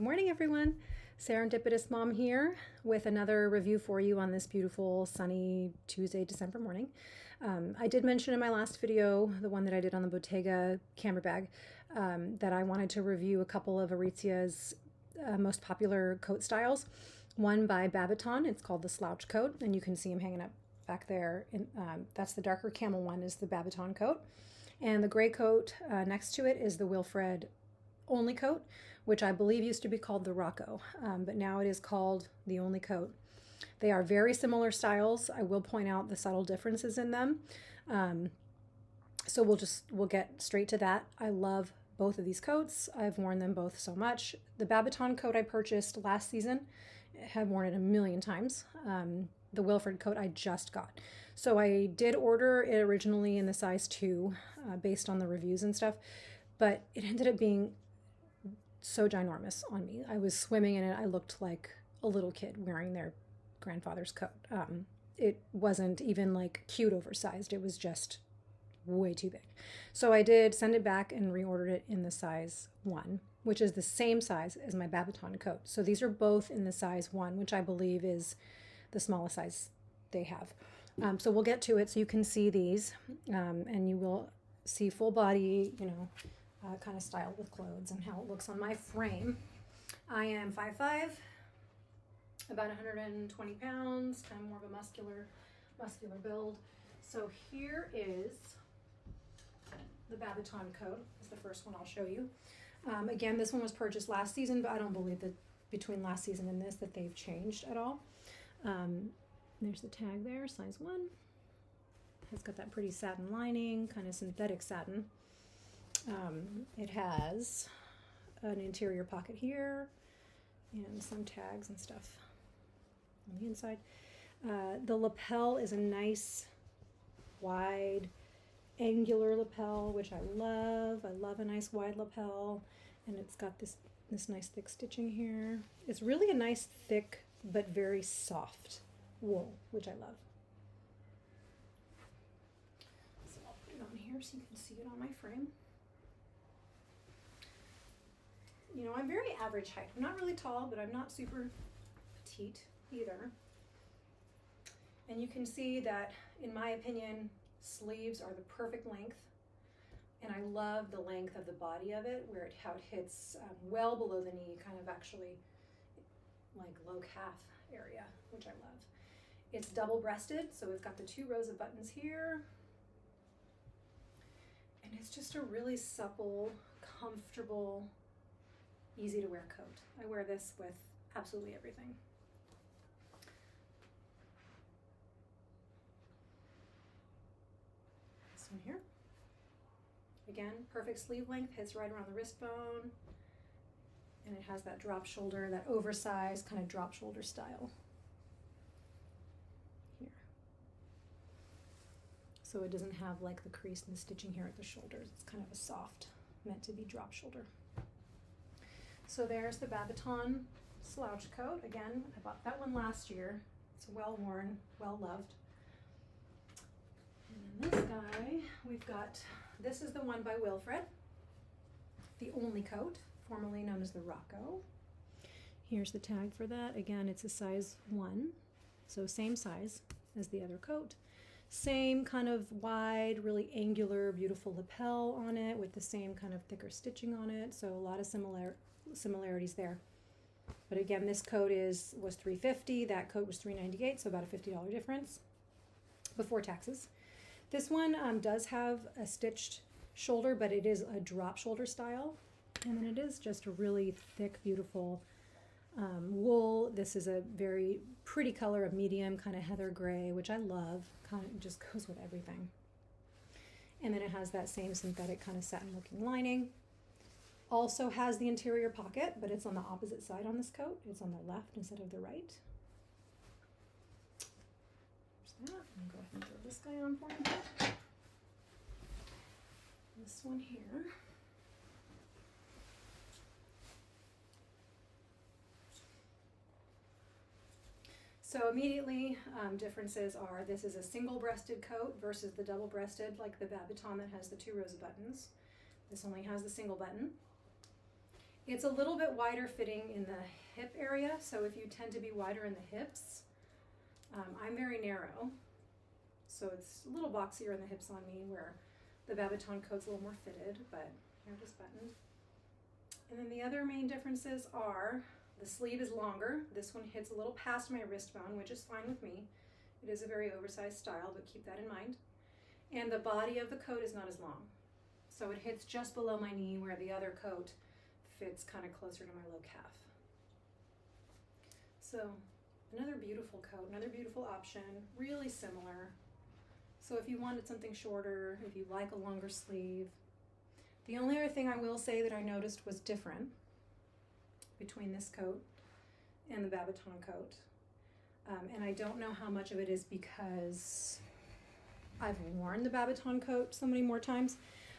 Good morning, everyone. Serendipitous Mom here with another review for you on this beautiful sunny Tuesday, December morning. I did mention in my last video, the one that I did on the Bottega camera bag, that I wanted to review a couple of Aritzias' most popular coat styles. One by Babaton, it's called the Slouch coat, and you can see him hanging up back there. That's the darker camel one, is the Babaton coat. And the gray coat next to it is the Wilfred only coat, which I believe used to be called the Rocco, but now it is called the only coat. They are very similar styles. I will point out the subtle differences in them. So we'll get straight to that. I love both of these coats. I've worn them both so much. The Babaton coat I purchased last season, have worn it a million times. The Wilfred coat I just got. So I did order it originally in the size 2 based on the reviews and stuff, but it ended up being so ginormous on me. I was swimming in it. I looked like a little kid wearing their grandfather's coat. It wasn't even like cute oversized. It was just way too big. So I did send it back and reordered it in the size 1, which is the same size as my Babaton coat. So these are both in the size 1, which I believe is the smallest size they have. So we'll get to it so you can see these, and you will see full body, kind of style with clothes and how it looks on my frame. I am 5'5", about 120 pounds, kind of more of a muscular build. So here is the Babaton coat. It's the first one I'll show you. Again, this one was purchased last season, but I don't believe that between last season and this that they've changed at all. There's the tag there, size 1. It's got that pretty satin lining, kind of synthetic satin. It has an interior pocket here and some tags and stuff on the inside. The lapel is a nice wide angular lapel, which I love. I love a nice wide lapel, and it's got this nice thick stitching here. It's really a nice thick but very soft wool, which I love. So I'll put it on here so you can see it on my frame. I'm very average height. I'm not really tall, but I'm not super petite either. And you can see that, in my opinion, sleeves are the perfect length. And I love the length of the body of it, how it hits well below the knee, kind of actually like low calf area, which I love. It's double-breasted, so it's got the 2 rows of buttons here. And it's just a really supple, comfortable, easy to wear coat. I wear this with absolutely everything. This one here. Again, perfect sleeve length, hits right around the wrist bone. And it has that drop shoulder, that oversized kind of drop shoulder style here. So it doesn't have like the crease and the stitching here at the shoulders. It's kind of a soft, meant to be drop shoulder. So there's the Babaton Slouch coat. Again, I bought that one last year. It's well worn, well loved. And then this guy, this is the one by Wilfred, the only coat, formerly known as the Rocco. Here's the tag for that. Again, it's a size 1, so same size as the other coat. Same kind of wide, really angular, beautiful lapel on it with the same kind of thicker stitching on it. So a lot of similarities there. But again, this coat was $350. That coat was $398, so about a $50 difference before taxes. This one does have a stitched shoulder, but it is a drop shoulder style. And then it is just a really thick, beautiful wool. This is a very pretty color, a medium kind of heather gray, which I love. Kind of just goes with everything. And then it has that same synthetic kind of satin looking lining. Also has the interior pocket, but it's on the opposite side on this coat. It's on the left instead of the right. There's that. I'm going to go ahead and throw this guy on for me. This one here. So immediately, differences are this is a single-breasted coat versus the double-breasted, like the Babaton that has the 2 rows of buttons. This only has the single button. It's a little bit wider fitting in the hip area, so if you tend to be wider in the hips, I'm very narrow, so it's a little boxier in the hips on me, where the Babaton coat's a little more fitted, but here it is buttoned. And then the other main differences are the sleeve is longer. This one hits a little past my wrist bone, which is fine with me. It is a very oversized style, but keep that in mind. And the body of the coat is not as long. So it hits just below my knee, where the other coat fits kind of closer to my low calf. So another beautiful coat, another beautiful option, really similar. So if you wanted something shorter, if you like a longer sleeve. The only other thing I will say that I noticed was different between this coat and the Babaton coat. And I don't know how much of it is because I've worn the Babaton coat so many more times,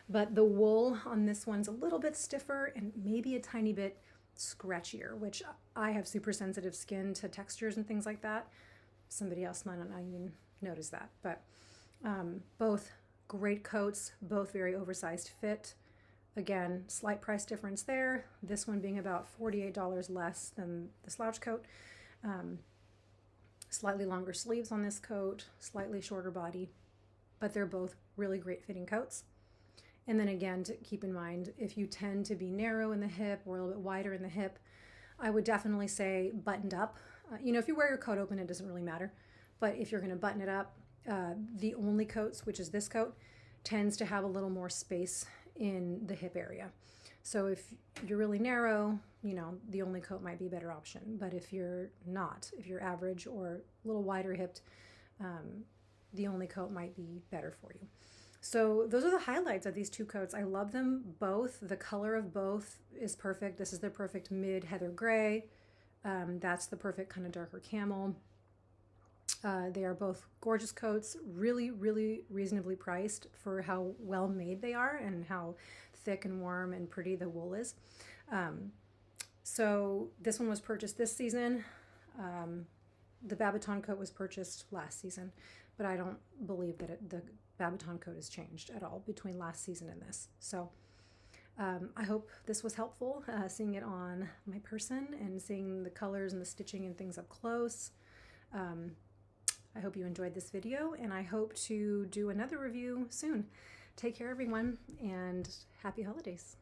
but the wool on this one's a little bit stiffer and maybe a tiny bit scratchier, which I have super sensitive skin to textures and things like that. Somebody else might not even notice that, but both great coats, both very oversized fit. Again, slight price difference there. This one being about $48 less than the slouch coat. Slightly longer sleeves on this coat, slightly shorter body, but they're both really great fitting coats. And then again, to keep in mind, if you tend to be narrow in the hip or a little bit wider in the hip, I would definitely say buttoned up. If you wear your coat open, it doesn't really matter. But if you're going to button it up, the only coats, which is this coat, tends to have a little more space in the hip area. So if you're really narrow, the only coat might be a better option. But if you're not, if you're average or a little wider hipped, the only coat might be better for you. So those are the highlights of these two coats. I love them both. The color of both is perfect. This is the perfect mid heather gray. That's the perfect kind of darker camel. They are both gorgeous coats, really, really reasonably priced for how well made they are and how thick and warm and pretty the wool is. So this one was purchased this season. The Babaton coat was purchased last season, but I don't believe that the Babaton coat has changed at all between last season and this. So I hope this was helpful, seeing it on my person and seeing the colors and the stitching and things up close. I hope you enjoyed this video, and I hope to do another review soon. Take care, everyone, and happy holidays.